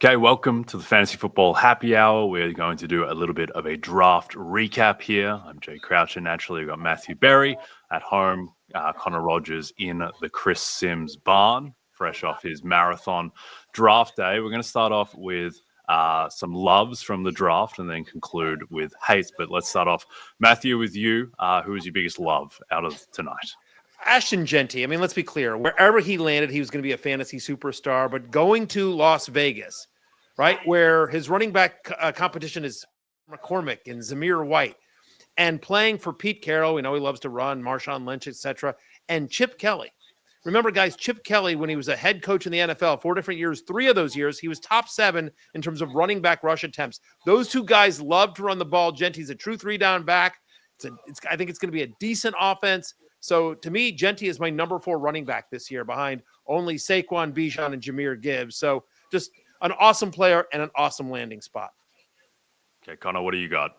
Okay, welcome to the Fantasy Football Happy Hour. We're going to do a little bit of a draft recap here. I'm Jay Croucher. Naturally, we've got Matthew Berry at home, Connor Rogers in the Cris Sims barn, fresh off his marathon draft day. We're going to start off with some loves from the draft and then conclude with hates. But let's start off, Matthew, with you. Who is your biggest love out of tonight? Ashton Jeanty. I mean, let's be clear. Wherever he landed, he was going to be a fantasy superstar. But going to Las Vegas, right, where his running back competition is McCormick and Zamir White, and playing for Pete Carroll, we know he loves to run, Marshawn Lynch, etc., and Chip Kelly. Remember, guys, Chip Kelly, when he was a head coach in the NFL, 4 different years, 3 of those years, he was top 7 in terms of running back rush attempts. Those two guys love to run the ball. Jeanty's a true 3-down back. I think it's going to be a decent offense. So to me, Jeanty is my number 4 running back this year behind only Saquon, Bijan, and Jahmyr Gibbs. So just an awesome player and an awesome landing spot. Okay, Connor, what do you got?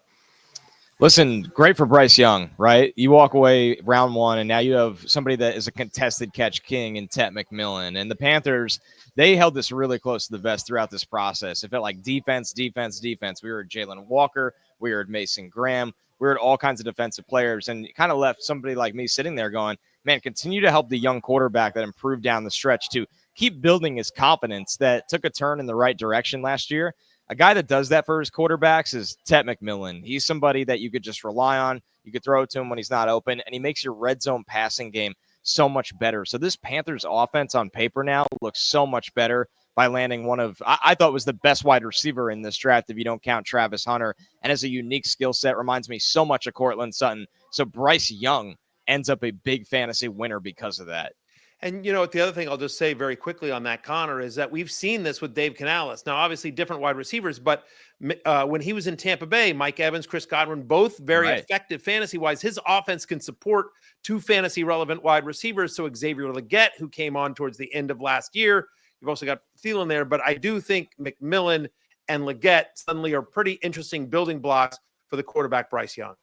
Listen, great for Bryce Young, right? You walk away round 1, and now you have somebody that is a contested catch king in Tetairoa McMillan. And the Panthers, they held this really close to the vest throughout this process. It felt like defense. We were at Jalen Walker. We were at Mason Graham. We were at all kinds of defensive players, and it kind of left somebody like me sitting there going, man, continue to help the young quarterback that improved down the stretch to keep building his confidence that took a turn in the right direction last year. A guy that does that for his quarterbacks is Tetairoa McMillan. He's somebody that you could just rely on. You could throw it to him when he's not open, and he makes your red zone passing game so much better. So this Panthers offense on paper now looks so much better by landing one of, I thought was the best wide receiver in this draft if you don't count Travis Hunter, and has a unique skill set, reminds me so much of Cortland Sutton. So Bryce Young ends up a big fantasy winner because of that. And, you know, the other thing I'll just say very quickly on that, Connor, is that we've seen this with Dave Canales. Now, obviously, different wide receivers, but when he was in Tampa Bay, Mike Evans, Chris Godwin, both very effective fantasy-wise. His offense can support 2 fantasy-relevant wide receivers. So Xavier Legette, who came on towards the end of last year. You've also got Thielen there, but I do think McMillan and Legette suddenly are pretty interesting building blocks for the quarterback Bryce Young.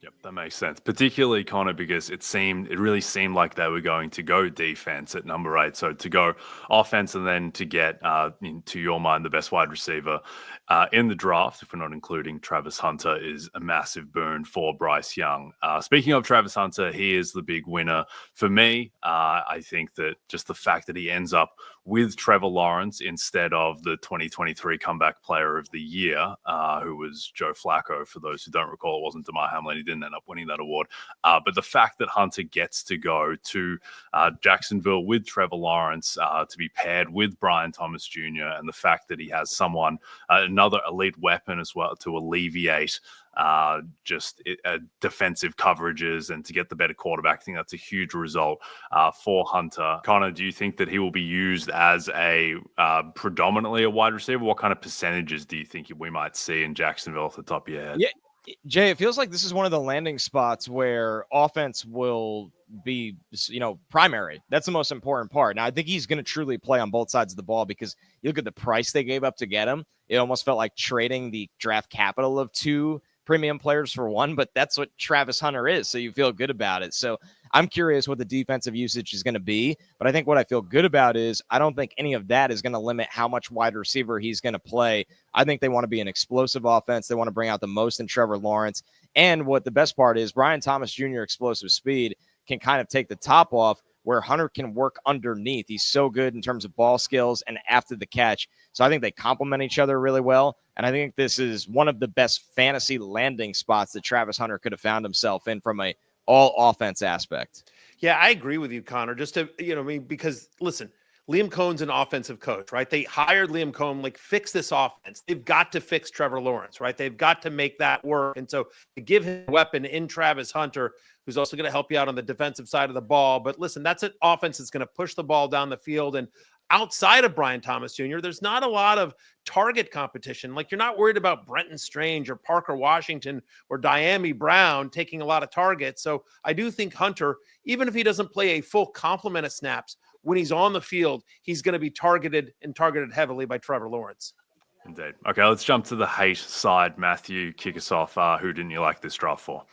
Yep, that makes sense. Particularly, Connor, because it really seemed like they were going to go defense at number 8. So to go offense and then to get, to your mind, the best wide receiver in the draft, if we're not including Travis Hunter, is a massive boon for Bryce Young. Speaking of Travis Hunter, he is the big winner for me. I think that just the fact that he ends up with Trevor Lawrence instead of the 2023 Comeback Player of the Year, who was Joe Flacco. For those who don't recall, it wasn't Damar Hamlin. He didn't end up winning that award. But the fact that Hunter gets to go to Jacksonville with Trevor Lawrence to be paired with Brian Thomas Jr., and the fact that he has someone, another elite weapon as well to alleviate defensive coverages and to get the better quarterback. I think that's a huge result for Hunter. Connor, do you think that he will be used as a predominantly a wide receiver? What kind of percentages do you think we might see in Jacksonville off the top of your head? Yeah, Jay, it feels like this is one of the landing spots where offense will be, primary. That's the most important part. Now, I think he's going to truly play on both sides of the ball because you look at the price they gave up to get him. It almost felt like trading the draft capital of 2 premium players for 1, but that's what Travis Hunter is. So you feel good about it. So I'm curious what the defensive usage is going to be, but I think what I feel good about is I don't think any of that is going to limit how much wide receiver he's going to play. I think they want to be an explosive offense. They want to bring out the most in Trevor Lawrence. And what the best part is, Brian Thomas Jr. explosive speed can kind of take the top off where Hunter can work underneath. He's so good in terms of ball skills and after the catch. So I think they complement each other really well. And I think this is one of the best fantasy landing spots that Travis Hunter could have found himself in from a all offense aspect. Yeah, I agree with you, Connor. Just to, because listen, Liam Cohn's an offensive coach, right? They hired Liam Cohn, fix this offense. They've got to fix Trevor Lawrence, right? They've got to make that work. And so to give him a weapon in Travis Hunter, who's also going to help you out on the defensive side of the ball. But listen, that's an offense that's going to push the ball down the field. And outside of Brian Thomas Jr., there's not a lot of target competition. You're not worried about Brenton Strange or Parker Washington or Diami Brown taking a lot of targets. So I do think Hunter, even if he doesn't play a full complement of snaps, when he's on the field, he's going to be targeted heavily by Trevor Lawrence. Indeed. Okay, let's jump to the hate side. Matthew, kick us off. Who didn't you like this draft for?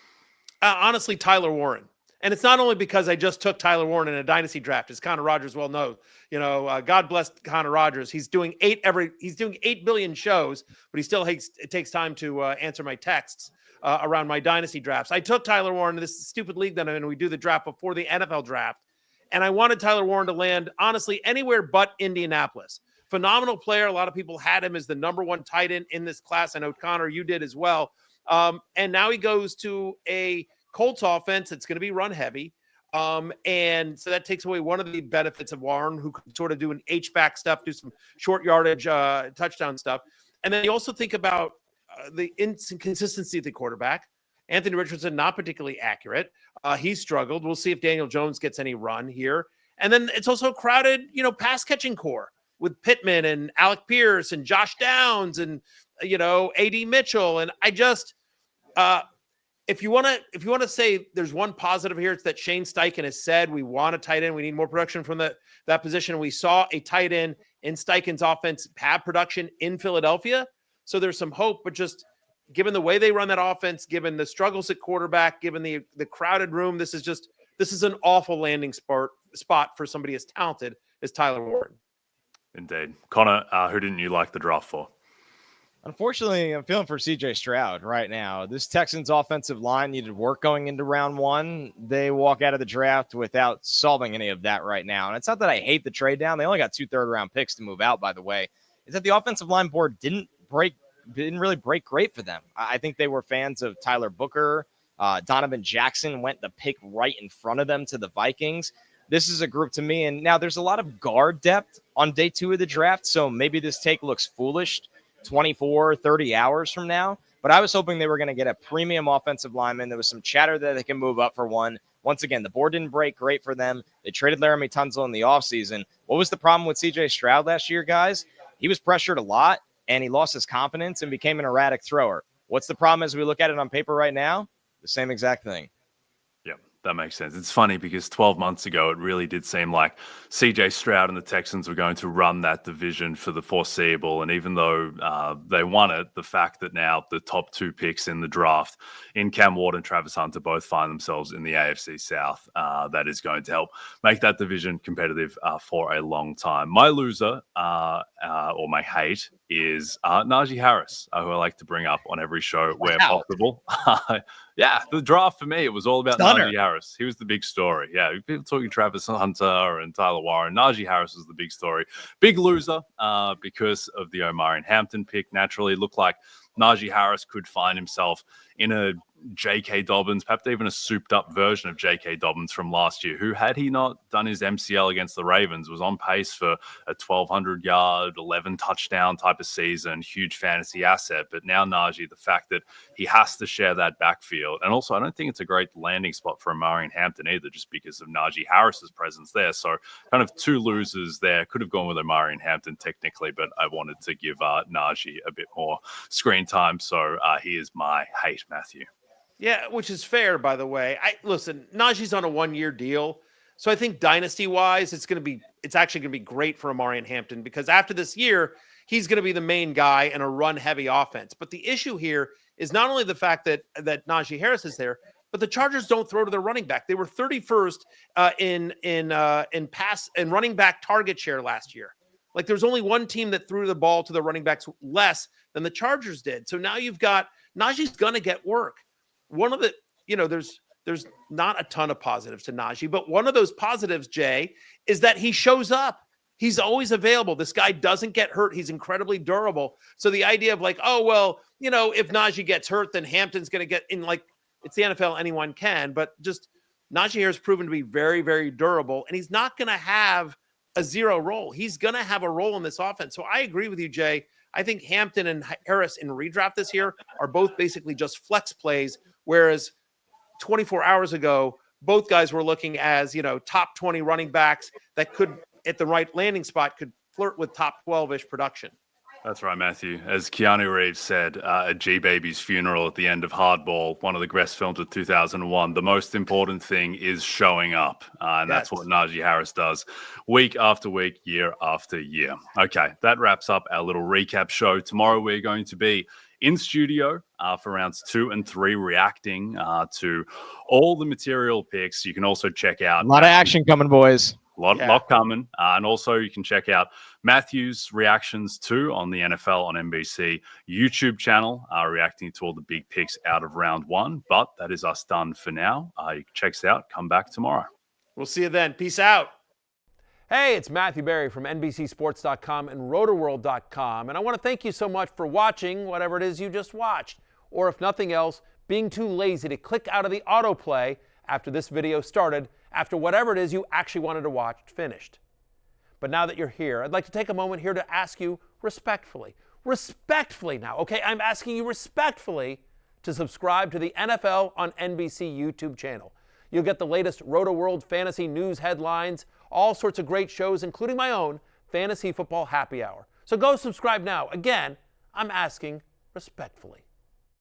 Honestly, Tyler Warren. And it's not only because I just took Tyler Warren in a dynasty draft, as Connor Rogers well knows. God bless Connor Rogers. He's doing 8 billion shows, but he still takes time to answer my texts around my dynasty drafts. I took Tyler Warren in this stupid league that I'm in. We do the draft before the NFL draft. And I wanted Tyler Warren to land, honestly, anywhere but Indianapolis. Phenomenal player. A lot of people had him as the number one tight end in this class. I know, Connor, you did as well. And now he goes to a Colts offense that's going to be run heavy. And so that takes away one of the benefits of Warren, who could sort of do an H-back stuff, do some short yardage touchdown stuff. And then you also think about the inconsistency of the quarterback. Anthony Richardson, not particularly accurate. He struggled. We'll see if Daniel Jones gets any run here. And then it's also a crowded, pass catching core with Pittman and Alec Pierce and Josh Downs and, A.D. Mitchell. And I just, if you want to say there's one positive here, it's that Shane Steichen has said we want a tight end. We need more production from that position. We saw a tight end in Steichen's offense have production in Philadelphia. So there's some hope, but just given the way they run that offense, given the struggles at quarterback, given the crowded room, this is an awful landing spot for somebody as talented as Tyler Warren. Indeed. Connor, who didn't you like the draft for? Unfortunately, I'm feeling for CJ Stroud right now. This Texans offensive line needed work going into round one. They walk out of the draft without solving any of that right now. And it's not that I hate the trade down. They only got 2 third-round picks to move out, by the way. It's that the offensive line board didn't really break great for them. I think they were fans of Tyler Booker. Donovan Jackson went the pick right in front of them to the Vikings. This is a group to me, and now there's a lot of guard depth on day 2 of the draft, so maybe this take looks foolish 24, 30 hours from now, but I was hoping they were going to get a premium offensive lineman. There was some chatter that they can move up for one. Once again, the board didn't break great for them. They traded Laramie Tunsil in the offseason. What was the problem with CJ Stroud last year, guys? He was pressured a lot, and he lost his confidence and became an erratic thrower. What's the problem as we look at it on paper right now? The same exact thing. Yeah, that makes sense. It's funny because 12 months ago, it really did seem like CJ Stroud and the Texans were going to run that division for the foreseeable. And even though they won it, the fact that now the top 2 picks in the draft in Cam Ward and Travis Hunter both find themselves in the AFC South, that is going to help make that division competitive for a long time. My loser or my hate is Najee Harris, who I like to bring up on every show where possible. Yeah, the draft for me, it was all about Najee Harris. He was the big story. Yeah, people talking Travis Hunter and Tyler Warren. Najee Harris was the big story. Big loser because of the Omarion Hampton pick. Naturally, looked like Najee Harris could find himself in a J.K. Dobbins, perhaps even a souped-up version of J.K. Dobbins from last year, who, had he not done his MCL against the Ravens, was on pace for a 1,200-yard, 11-touchdown type of season, huge fantasy asset. But now Najee, the fact that he has to share that backfield, and also I don't think it's a great landing spot for Omarion Hampton either, just because of Najee Harris's presence there. So kind of 2 losers there. Could have gone with Omarion Hampton technically, but I wanted to give Najee a bit more screen time. So he is my hate, Matthew. Yeah, which is fair, by the way. Listen, Najee's on a 1-year deal. So I think dynasty-wise, it's actually going to be great for Omarion Hampton, because after this year, he's going to be the main guy in a run-heavy offense. But the issue here is not only the fact that Najee Harris is there, but the Chargers don't throw to their running back. They were 31st in pass and running back target share last year. Like, there's only one team that threw the ball to the running backs less than the Chargers did. So now you've got Najee's going to get work. One of the, there's not a ton of positives to Najee, but one of those positives, Jay, is that he shows up. He's always available. This guy doesn't get hurt. He's incredibly durable. So the idea of like, oh, well, if Najee gets hurt, then Hampton's going to get in. Like, it's the NFL, anyone can, but just Najee has proven to be very, very durable, and he's not going to have a 0 role. He's going to have a role in this offense. So I agree with you, Jay. I think Hampton and Harris in redraft this year are both basically just flex plays, whereas 24 hours ago, both guys were looking as, top 20 running backs that could, at the right landing spot, could flirt with top 12-ish production. That's right, Matthew. As Keanu Reeves said at G-Baby's funeral at the end of Hardball, one of the best films of 2001, the most important thing is showing up. And that's what Najee Harris does week after week, year after year. Okay, that wraps up our little recap show. Tomorrow we're going to be in studio for rounds 2 and 3, reacting to all the material picks. You can also check out a lot of action coming, boys. Lot coming. And also you can check out Matthew's reactions too on the NFL on NBC YouTube channel, reacting to all the big picks out of round 1. But that is us done for now. You can check us out. Come back tomorrow. We'll see you then. Peace out. Hey, it's Matthew Berry from NBCSports.com and Rotoworld.com. And I want to thank you so much for watching whatever it is you just watched. Or if nothing else, being too lazy to click out of the autoplay after this video started, after whatever it is you actually wanted to watch finished. But now that you're here, I'd like to take a moment here to ask you respectfully now, okay? I'm asking you respectfully to subscribe to the NFL on NBC YouTube channel. You'll get the latest Roto-World fantasy news headlines, all sorts of great shows, including my own Fantasy Football Happy Hour. So go subscribe now. Again, I'm asking respectfully.